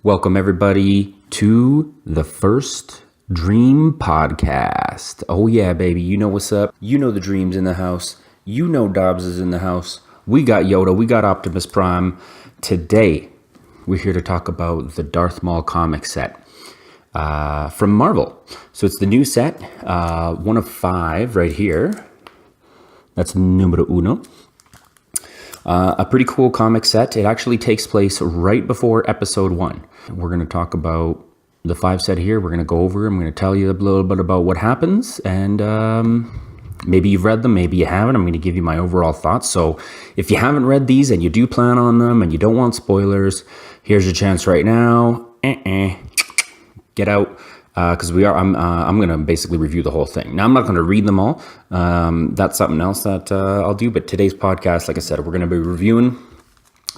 Welcome, everybody, to the First Dream Podcast. Oh, yeah, baby. You know what's up. You know the Dream's in the house. You know Dobbs is in the house. We got Yoda. We got Optimus Prime. Today, we're here to talk about the Darth Maul comic set from Marvel. So it's the new set, one of 5 right here. That's numero uno. A pretty cool comic set. It actually takes place right before Episode 1. We're going to talk about the 5 set here. We're going to go over them. I'm going to tell you a little bit about what happens. And maybe you've read them, maybe you haven't. I'm going to give you my overall thoughts. So if you haven't read these and you do plan on them and you don't want spoilers, here's your chance right now. Get out. Because I'm going to basically review the whole thing. Now, I'm not going to read them all. That's something else that I'll do. But today's podcast, like I said, we're going to be reviewing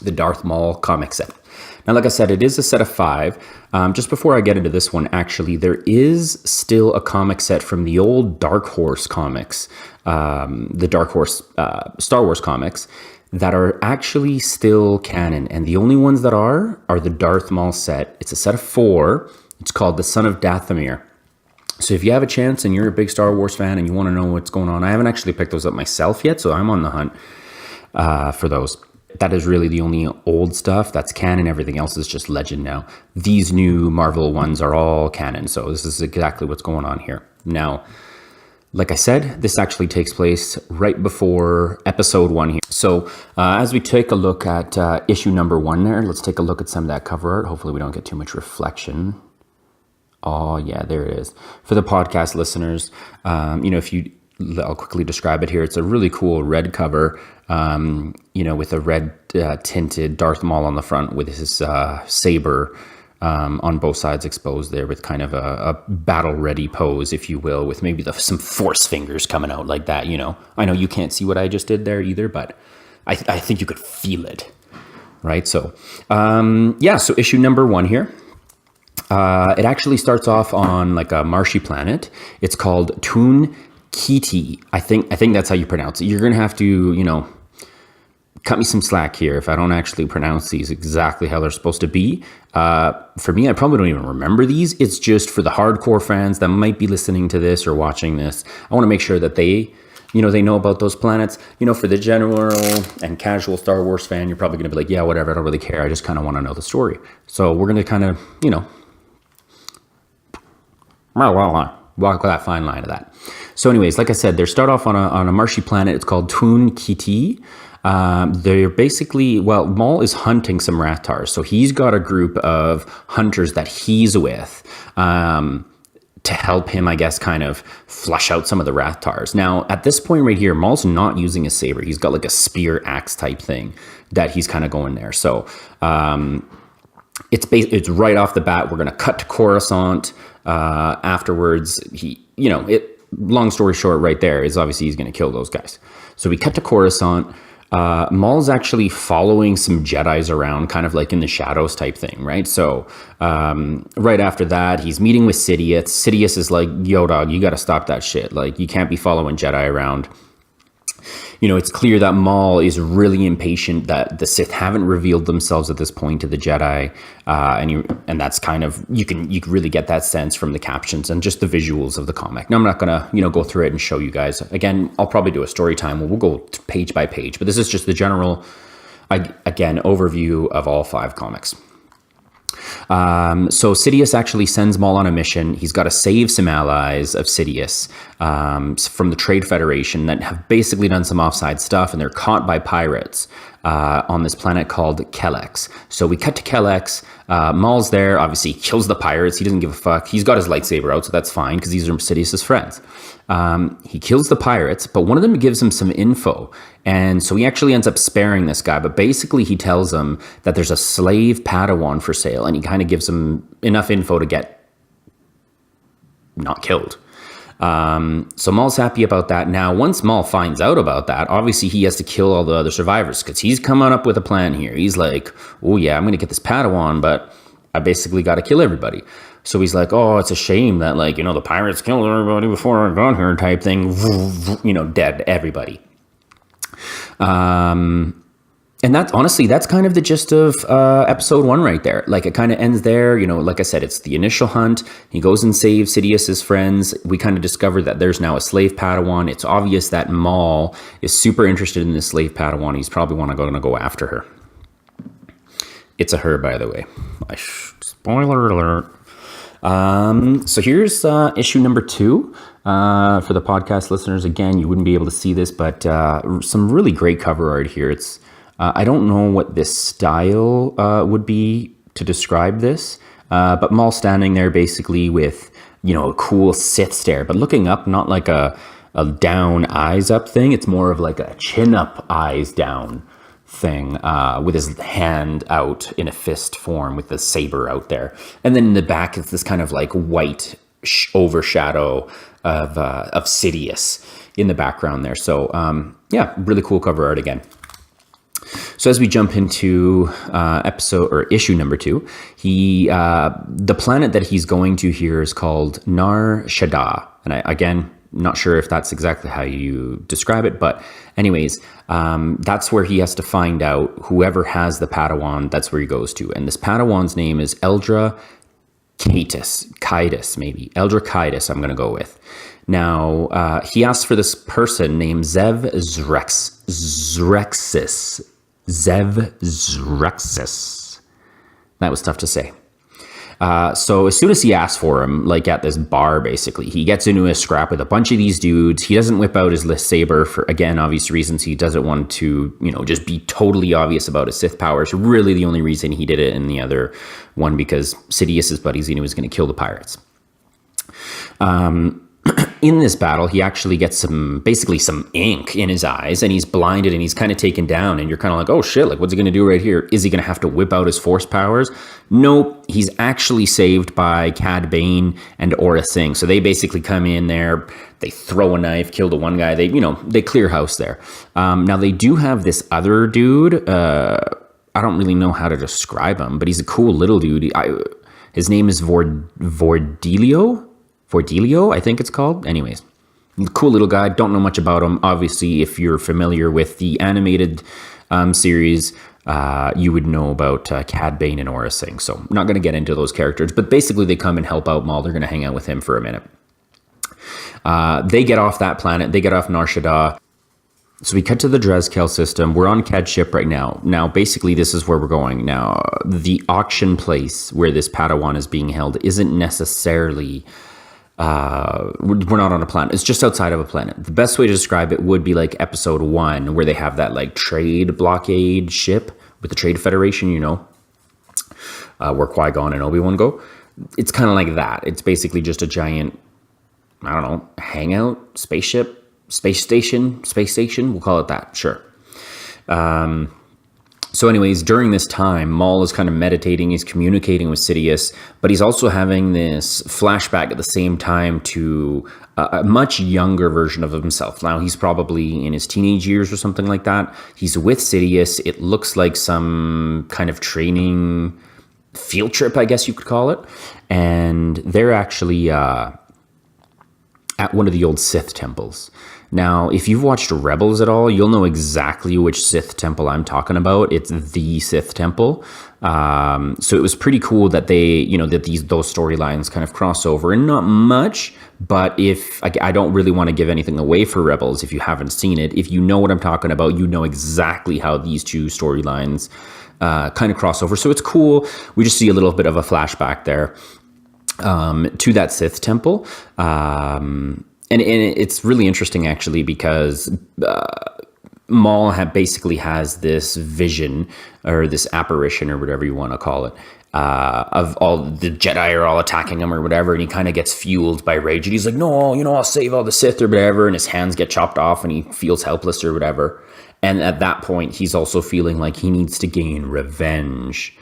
the Darth Maul comic set. Now, like I said, it is a set of 5. Just before I get into this one, actually, there is still a comic set from the old Dark Horse comics, the Dark Horse Star Wars comics, that are actually still canon. And the only ones that are the Darth Maul set. It's a set of 4. It's called The Son of Dathomir. So if you have a chance and you're a big Star Wars fan and you want to know what's going on, I haven't actually picked those up myself yet, so I'm on the hunt for those. That is really the only old stuff that's canon. Everything else is just legend now. These new Marvel ones are all canon, so this is exactly what's going on here. Now, like I said, this actually takes place right before Episode 1 here. So as we take a look at issue number 1 there, let's take a look at some of that cover art. Hopefully we don't get too much reflection. Oh, yeah, there it is. For the podcast listeners, I'll quickly describe it here. It's a really cool red cover, with a red tinted Darth Maul on the front with his saber on both sides exposed there with kind of a battle-ready pose, if you will, with maybe some force fingers coming out like that, I know you can't see what I just did there either, but I think you could feel it, right? So, so issue number 1 here. It actually starts off on like a marshy planet. It's called Toon Kiti. I think that's how you pronounce it. You're going to have to, cut me some slack here if I don't actually pronounce these exactly how they're supposed to be. For me, I probably don't even remember these. It's just for the hardcore fans that might be listening to this or watching this. I want to make sure that they know about those planets. For the general and casual Star Wars fan, you're probably going to be like, yeah, whatever, I don't really care. I just kind of want to know the story. So we're going to kind of, walk that fine line of that. So anyways, like I said, they start off on a marshy planet. It's called Toon Kiti. They're basically, Maul is hunting some Rathars. So he's got a group of hunters that he's with to help him, I guess, kind of flush out some of the Rathars. Now, at this point right here, Maul's not using a saber. He's got like a spear axe type thing that he's kind of going there. So it's right off the bat. We're going to cut to Coruscant. Afterwards, long story short right there is obviously he's going to kill those guys. So we cut to Coruscant. Maul's actually following some Jedis around, kind of like in the shadows type thing, right? So right after that, he's meeting with Sidious. Sidious is like, yo, dog, you got to stop that shit. Like, you can't be following Jedi around. It's clear that Maul is really impatient that the Sith haven't revealed themselves at this point to the Jedi, and that's kind of you can really get that sense from the captions and just the visuals of the comic. Now I'm not gonna go through it and show you guys. Again, I'll probably do a story time where we'll go page by page, but this is just the general overview of all 5 comics. So Sidious actually sends Maul on a mission. He's got to save some allies of Sidious from the Trade Federation that have basically done some offside stuff, and they're caught by pirates on this planet called Kellex. So we cut to Kellex. Maul's there, obviously kills the pirates. He doesn't give a fuck. He's got his lightsaber out, so that's fine because these are Sidious's friends. He kills the pirates, but one of them gives him some info. And so he actually ends up sparing this guy. But basically he tells him that there's a slave Padawan for sale. And he kind of gives him enough info to get not killed. So Maul's happy about that. Now, once Maul finds out about that, obviously he has to kill all the other survivors because he's coming up with a plan here. He's like, oh yeah, I'm going to get this Padawan, but I basically got to kill everybody. So he's like, oh, it's a shame that the pirates killed everybody before I got here type thing, dead, everybody. And that's kind of the gist of episode 1 right there. Like, it kind of ends there. Like I said, it's the initial hunt. He goes and saves Sidious's friends. We kind of discover that there's now a slave Padawan. It's obvious that Maul is super interested in this slave Padawan. He's probably going to go after her. It's a her, by the way. Spoiler alert. So here's issue number 2. For the podcast listeners, again, you wouldn't be able to see this, but some really great cover art here. It's I don't know what this style would be to describe this, but Maul standing there basically with, a cool Sith stare, but looking up, not like a down eyes up thing. It's more of like a chin up eyes down thing, with his hand out in a fist form with the saber out there. And then in the back, it's this kind of like white overshadow of Sidious in the background there. So yeah, really cool cover art again. So as we jump into issue number 2, the planet that he's going to here is called Nar Shaddaa. And again, not sure if that's exactly how you describe it, but anyways, that's where he has to find out whoever has the Padawan. That's where he goes to. And this Padawan's name is Eldra Kaitis, maybe. Eldra Kaitis, I'm going to go with. Now, he asks for this person named Zev Zrexis. Zev Zrexis. That was tough to say. So as soon as he asks for him, like at this bar, basically, he gets into a scrap with a bunch of these dudes. He doesn't whip out his lightsaber for, again, obvious reasons. He doesn't want to, just be totally obvious about his Sith powers. Really, the only reason he did it in the other one, because Sidious's buddies, he was going to kill the pirates. In this battle, he actually gets some ink in his eyes, and he's blinded and he's kind of taken down, and you're kind of like, oh shit, like what's he going to do right here? Is he going to have to whip out his force powers? Nope, he's actually saved by Cad Bane and Aura Singh. So they basically come in there, they throw a knife, kill the one guy, they clear house there. Now they do have this other dude, I don't really know how to describe him, but he's a cool little dude. His name is Vordelio, I think it's called. Anyways, cool little guy. Don't know much about him. Obviously, if you're familiar with the animated series, you would know about Cad Bane and Aura Singh. So I'm not going to get into those characters, but basically they come and help out Maul. They're going to hang out with him for a minute. They get off that planet. They get off Nar Shaddaa. So we cut to the Dreskel system. We're on Cad's ship right now. Now, basically, this is where we're going. Now, the auction place where this Padawan is being held isn't necessarily... we're not on a planet. It's just outside of a planet. The best way to describe it would be like episode 1, where they have that like trade blockade ship with the Trade Federation, where Qui-Gon and Obi-Wan go. It's kind of like that. It's basically just a giant, I don't know, hangout, spaceship, space station. We'll call it that. Sure. So anyways, during this time, Maul is kind of meditating, he's communicating with Sidious, but he's also having this flashback at the same time to a much younger version of himself. Now, he's probably in his teenage years or something like that. He's with Sidious. It looks like some kind of training field trip, I guess you could call it. And they're actually at one of the old Sith temples. Now, if you've watched Rebels at all, you'll know exactly which Sith temple I'm talking about. It's the Sith temple. So it was pretty cool that they, that those storylines kind of cross over, and not much. But I don't really want to give anything away for Rebels if you haven't seen it. If you know what I'm talking about, you know exactly how these two storylines kind of cross over. So it's cool. We just see a little bit of a flashback there to that Sith temple. And it's really interesting, actually, because Maul basically has this vision, or this apparition, or whatever you want to call it, of all the Jedi are all attacking him or whatever, and he kind of gets fueled by rage, and he's like, no, I'll save all the Sith or whatever, and his hands get chopped off, and he feels helpless or whatever. And at that point, he's also feeling like he needs to gain revenge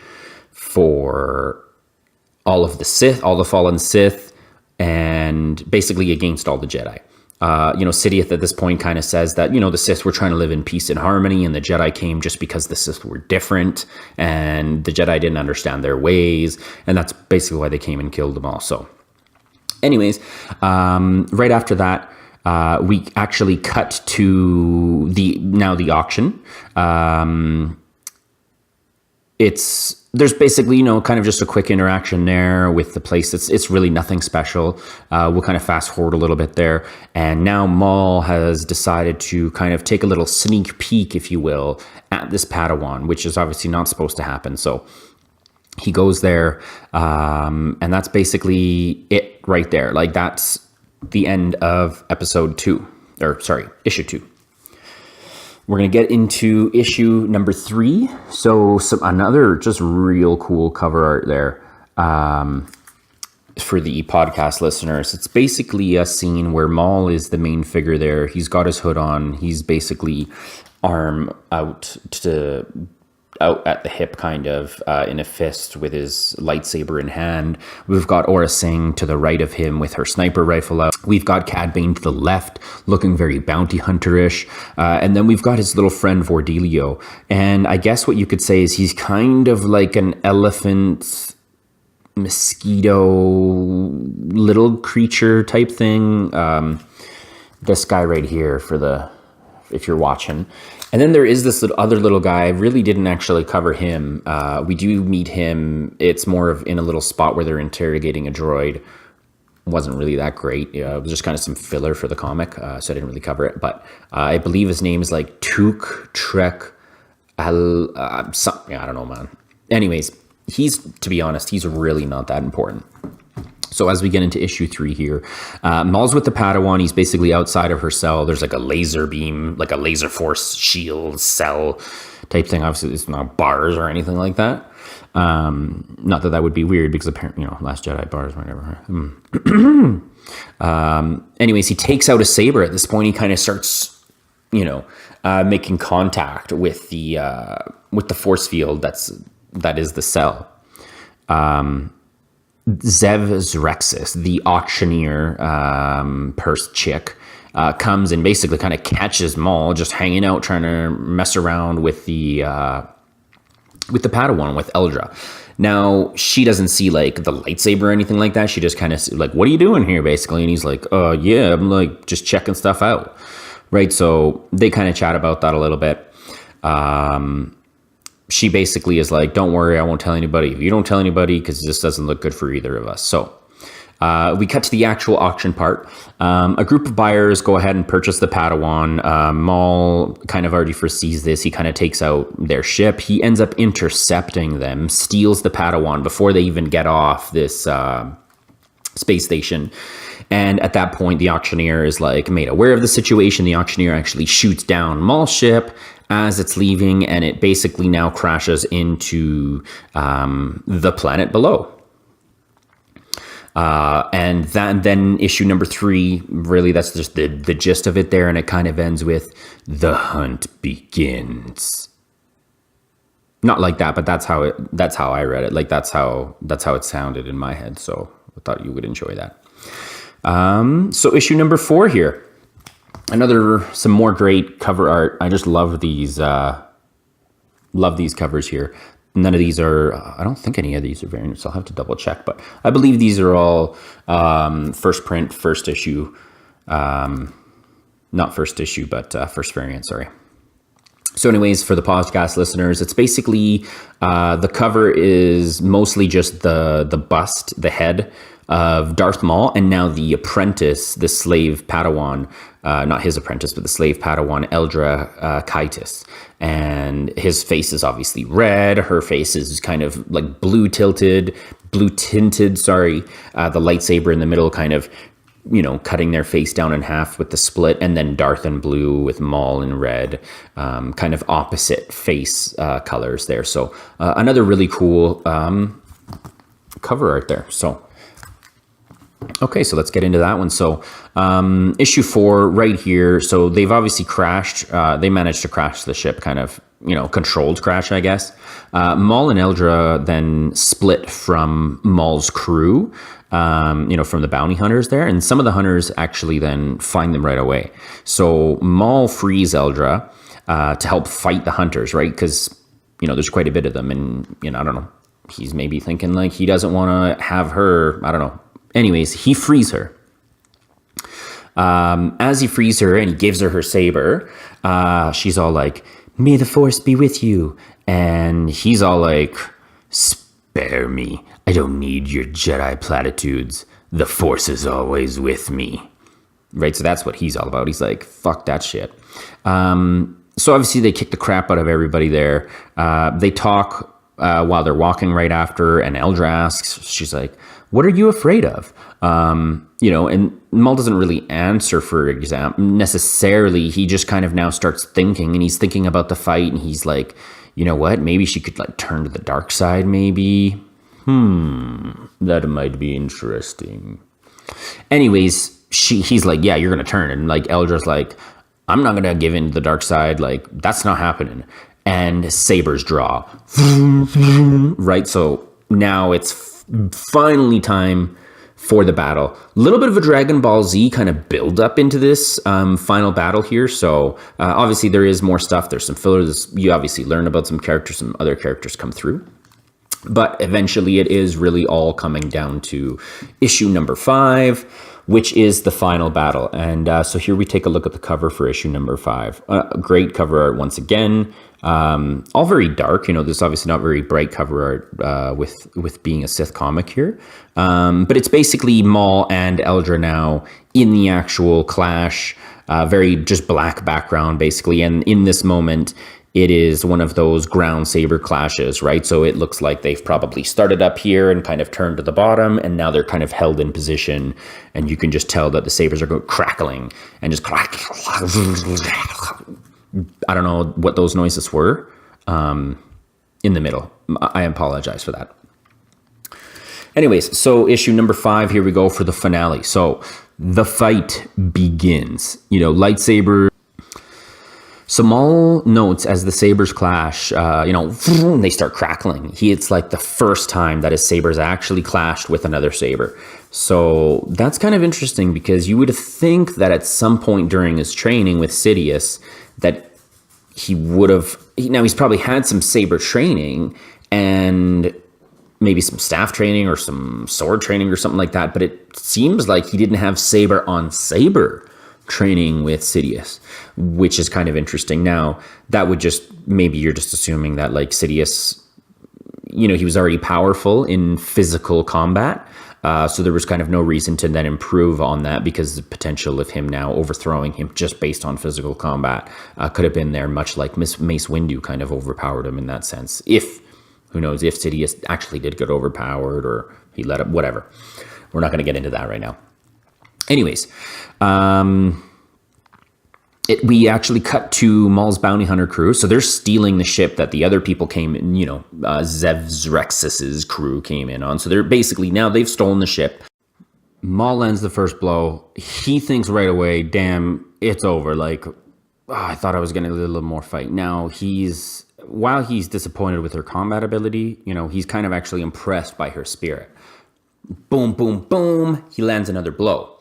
for all of the Sith, all the fallen Sith, and basically against all the Jedi. Sidious at this point kind of says that, the Sith were trying to live in peace and harmony, and the Jedi came just because the Sith were different, and the Jedi didn't understand their ways, and that's basically why they came and killed them all. So anyways, right after that, we actually cut to the auction. there's basically, kind of just a quick interaction there with the place. It's really nothing special. We'll kind of fast forward a little bit there. And now Maul has decided to kind of take a little sneak peek, if you will, at this Padawan, which is obviously not supposed to happen. So he goes there, and that's basically it right there. Like, that's the end of issue 2. We're going to get into issue number 3. So another just real cool cover art there for the podcast listeners. It's basically a scene where Maul is the main figure there. He's got his hood on. He's basically arm out at the hip, kind of in a fist with his lightsaber in hand. We've got Aura Singh to the right of him with her sniper rifle out. We've got Cad Bane to the left, looking very bounty hunter-ish. And then we've got his little friend Vordelio. And I guess what you could say is he's kind of like an elephant mosquito little creature type thing. This guy right here if you're watching. And then there is this other little guy. I really didn't actually cover him. We do meet him. It's more of in a little spot where they're interrogating a droid. Wasn't really that great. It was just kind of some filler for the comic, so I didn't really cover it. But I believe his name is like Tuk Trek something. I don't know, man. Anyways, to be honest, he's really not that important. So as we get into issue 3 here, Maul's with the Padawan. He's basically outside of her cell. There's like a laser beam, like a laser force shield cell type thing. Obviously, it's not bars or anything like that. Not that would be weird because apparently, Last Jedi bars, whatever. Anyways, he takes out a saber. At this point, he kind of starts, making contact with the force field that is the cell. Zev Zrexis, the auctioneer purse chick, comes and basically kind of catches Maul just hanging out, trying to mess around with the Padawan, with Eldra. Now, she doesn't see like the lightsaber or anything like that. She just kind of like, what are you doing here, basically? And he's like, yeah, I'm like just checking stuff out. Right. So they kind of chat about that a little bit. She basically is like, don't worry, I won't tell anybody. If you don't tell anybody, because this doesn't look good for either of us. So we cut to the actual auction part. A group of buyers go ahead and purchase the Padawan. Maul kind of already foresees this. He kind of takes out their ship. He ends up intercepting them, steals the Padawan before they even get off this space station. And at that point, the auctioneer is like made aware of the situation. The auctioneer actually shoots down Maul's ship as it's leaving, and it basically now crashes into the planet below. And then issue number 3, really that's just the gist of it there, and it kind of ends with the hunt begins. Not like that, but that's how I read it. Like that's how it sounded in my head. So I thought you would enjoy that. So issue number 4 here. Some more great cover art. I just love these covers here. None of these are, I don't think any of these are variants. I'll have to double check, but I believe these are all first print, first issue. Not first issue, but first variant, sorry. So anyways, for the podcast listeners, it's basically, the cover is mostly just the bust, the head of Darth Maul, and now the apprentice, the slave Padawan, not his apprentice, but the slave Padawan, Eldra Kaitis. And his face is obviously red. Her face is kind of like blue tinted, sorry. The lightsaber in the middle kind of, cutting their face down in half with the split, and then Darth in blue with Maul in red, kind of opposite face colors there. So another really cool cover art there. So okay, so let's get into that one. So issue 4 right here. So they've obviously crashed. They managed to crash the ship, kind of, controlled crash, I guess. Maul and Eldra then split from Maul's crew, from the bounty hunters there. And some of the hunters actually then find them right away. So Maul frees Eldra to help fight the hunters, right? Because, there's quite a bit of them. And, I don't know. He's maybe thinking like he doesn't want to have her, I don't know. Anyways, he frees her. As he frees her and he gives her saber, she's all like, May the force be with you. And he's all like, spare me. I don't need your Jedi platitudes. The force is always with me. Right, so that's what he's all about. He's like, fuck that shit. So obviously they kick the crap out of everybody there. They talk while they're walking right after, and Eldra asks, she's like, what are you afraid of? And Maul doesn't really answer, for example, necessarily. He just kind of now starts thinking, and he's thinking about the fight, and he's like, you know what, maybe she could like turn to the dark side, maybe. That might be interesting. Anyways, he's like, yeah, you're gonna turn. And like Eldra's like, I'm not gonna give in to the dark side, like that's not happening. And sabers draw. Right, so now it's finally time for the battle. A little bit of a Dragon Ball Z kind of build up into this final battle here. So obviously there is more stuff. There's some fillers. You obviously learn about some characters, some other characters come through. But eventually it is really all coming down to issue number 5, which is the final battle. And so here we take a look at the cover for issue number 5. Great cover art once again. All very dark. This is obviously not very bright cover art with being a Sith comic here. But it's basically Maul and Eldra now in the actual clash. Very just black background, basically. And in this moment, it is one of those ground saber clashes, right? So it looks like they've probably started up here and kind of turned to the bottom, and now they're kind of held in position, and you can just tell that the sabers are going crackling and just crack. I don't know what those noises were in the middle. I apologize for that. Anyways, so issue number 5, here we go for the finale. So the fight begins, lightsaber. So Maul notes as the sabers clash, they start crackling. It's like the first time that his sabers actually clashed with another saber. So that's kind of interesting, because you would think that at some point during his training with Sidious that he would have, he's probably had some saber training and maybe some staff training or some sword training or something like that. But it seems like he didn't have saber on saber training with Sidious, which is kind of interesting. Now, that would just, maybe you're just assuming that like Sidious, he was already powerful in physical combat. So there was kind of no reason to then improve on that, because the potential of him now overthrowing him just based on physical combat could have been there, much like Mace Windu kind of overpowered him in that sense. Who knows, if Sidious actually did get overpowered or he let up, whatever. We're not going to get into that right now. Anyways, we actually cut to Maul's bounty hunter crew. So they're stealing the ship that the other people came in, Zev's Rexus's crew came in on. So they're basically, now they've stolen the ship. Maul lands the first blow. He thinks right away, damn, it's over. Like, I thought I was going to get a little more fight. Now while he's disappointed with her combat ability, he's kind of actually impressed by her spirit. Boom, boom, boom. He lands another blow.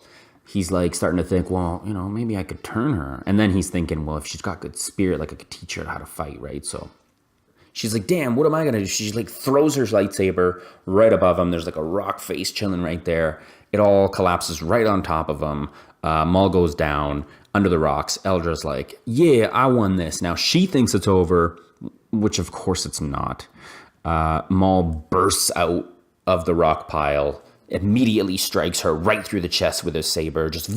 He's like starting to think, well, maybe I could turn her. And then he's thinking, well, if she's got good spirit, like I could teach her how to fight, right? So she's like, damn, what am I going to do? She like throws her lightsaber right above him. There's like a rock face chilling right there. It all collapses right on top of him. Maul goes down under the rocks. Eldra's like, yeah, I won this. Now she thinks it's over, which of course it's not. Maul bursts out of the rock pile, immediately strikes her right through the chest with his saber. Just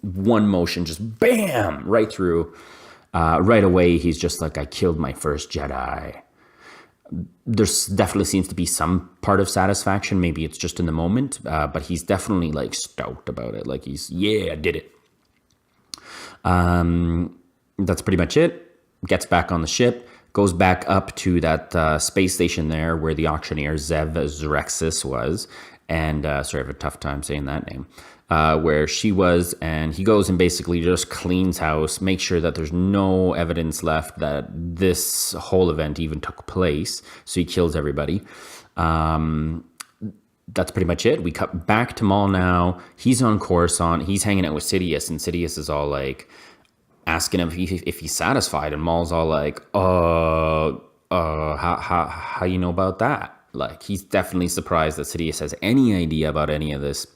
one motion, just bam, right through. Right away, he's just like, I killed my first Jedi. There's definitely seems to be some part of satisfaction. Maybe it's just in the moment, but he's definitely like stoked about it. Like yeah, I did it. That's pretty much it. Gets back on the ship, goes back up to that space station there where the auctioneer Zev Zrexis was. And sorry, I have a tough time saying that name, where she was, and he goes and basically just cleans house, makes sure that there's no evidence left that this whole event even took place. So he kills everybody. That's pretty much it. We cut back to Maul now. He's on Coruscant. He's hanging out with Sidious, and Sidious is all like asking him if he's satisfied, and Maul's all like, how you know about that? Like, he's definitely surprised that Sidious has any idea about any of this.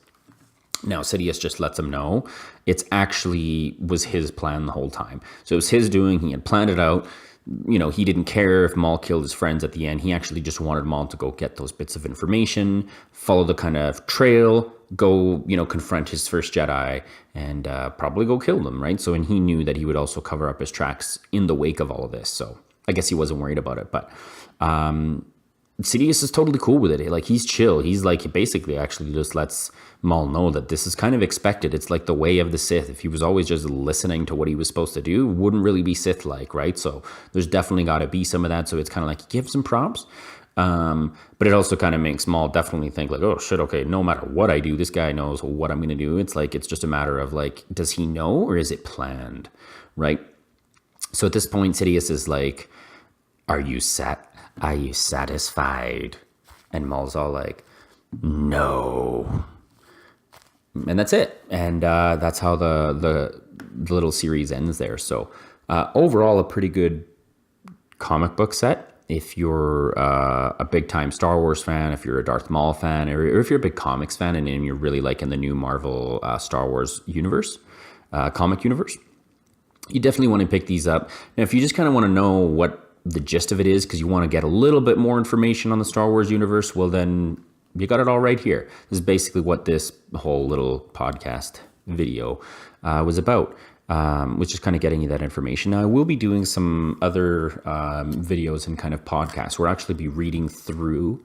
Now, Sidious just lets him know it's actually was his plan the whole time. So it was his doing. He had planned it out. he didn't care if Maul killed his friends at the end. He actually just wanted Maul to go get those bits of information, follow the kind of trail, go, confront his first Jedi, and probably go kill them, right? So, and he knew that he would also cover up his tracks in the wake of all of this. So I guess he wasn't worried about it. But Sidious is totally cool with it. Like, he's chill. He's like, he basically actually just lets Maul know that this is kind of expected. It's like the way of the Sith. If he was always just listening to what he was supposed to do, wouldn't really be Sith-like, right? So there's definitely got to be some of that. So it's kind of like, give some props. But it also kind of makes Maul definitely think like, oh shit, okay, no matter what I do, this guy knows what I'm going to do. It's like, it's just a matter of like, does he know or is it planned, right? So at this point, Sidious is like, Are you satisfied? And Maul's all like, no. And that's it. And that's how the little series ends there. So overall, a pretty good comic book set. If you're a big time Star Wars fan, if you're a Darth Maul fan, or if you're a big comics fan and you're really liking the new Marvel Star Wars universe, comic universe, you definitely want to pick these up. Now, if you just kind of want to know what the gist of it is, because you want to get a little bit more information on the Star Wars universe, well, then you got it all right here. This is basically what this whole little podcast video was about, which is kind of getting you that information. Now, I will be doing some other videos and kind of podcasts where I'll actually be reading through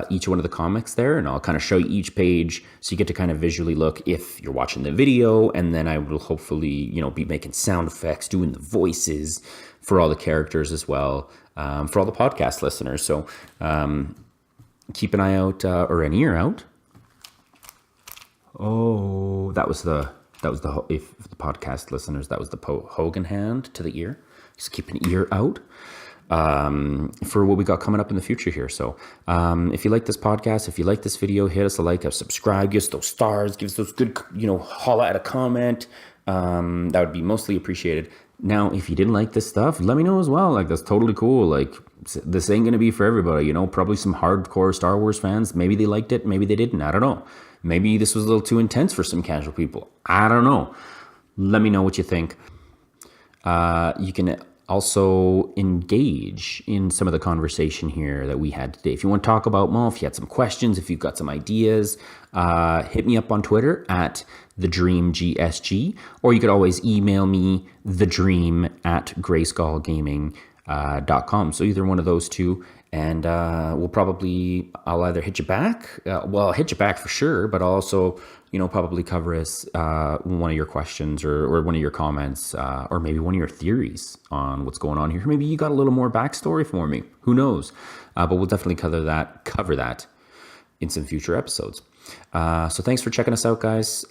each one of the comics there, and I'll kind of show you each page so you get to kind of visually look if you're watching the video, and then I will hopefully, be making sound effects, doing the voices for all the characters as well, for all the podcast listeners. So keep an eye out, or an ear out. Oh, that was the if the podcast listeners, that was the Hogan hand to the ear. Just keep an ear out for what we got coming up in the future here. So if you like this podcast, if you like this video, hit us a like, a subscribe, give us those stars, give us those good, holla at a comment. That would be mostly appreciated. Now, if you didn't like this stuff, let me know as well. Like, that's totally cool. Like, this ain't going to be for everybody, probably some hardcore Star Wars fans. Maybe they liked it. Maybe they didn't. I don't know. Maybe this was a little too intense for some casual people. I don't know. Let me know what you think. You can also engage in some of the conversation here that we had today. If you want to talk about Maul, if you had some questions, if you've got some ideas, hit me up on Twitter at TheDreamGSG, or you could always email me, thedream@grayskullgaming.com. So either one of those two, and I'll either hit you back. I'll hit you back for sure, but I'll also, probably cover as one of your questions or one of your comments, or maybe one of your theories on what's going on here. Maybe you got a little more backstory for me. Who knows? But we'll definitely cover that in some future episodes. So thanks for checking us out, guys.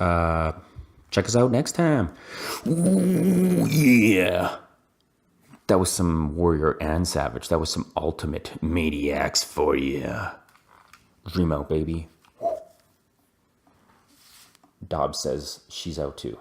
Check us out next time. Ooh, yeah. That was some Warrior and Savage. That was some ultimate maniacs for you. Dream out, baby. Dobbs says she's out too.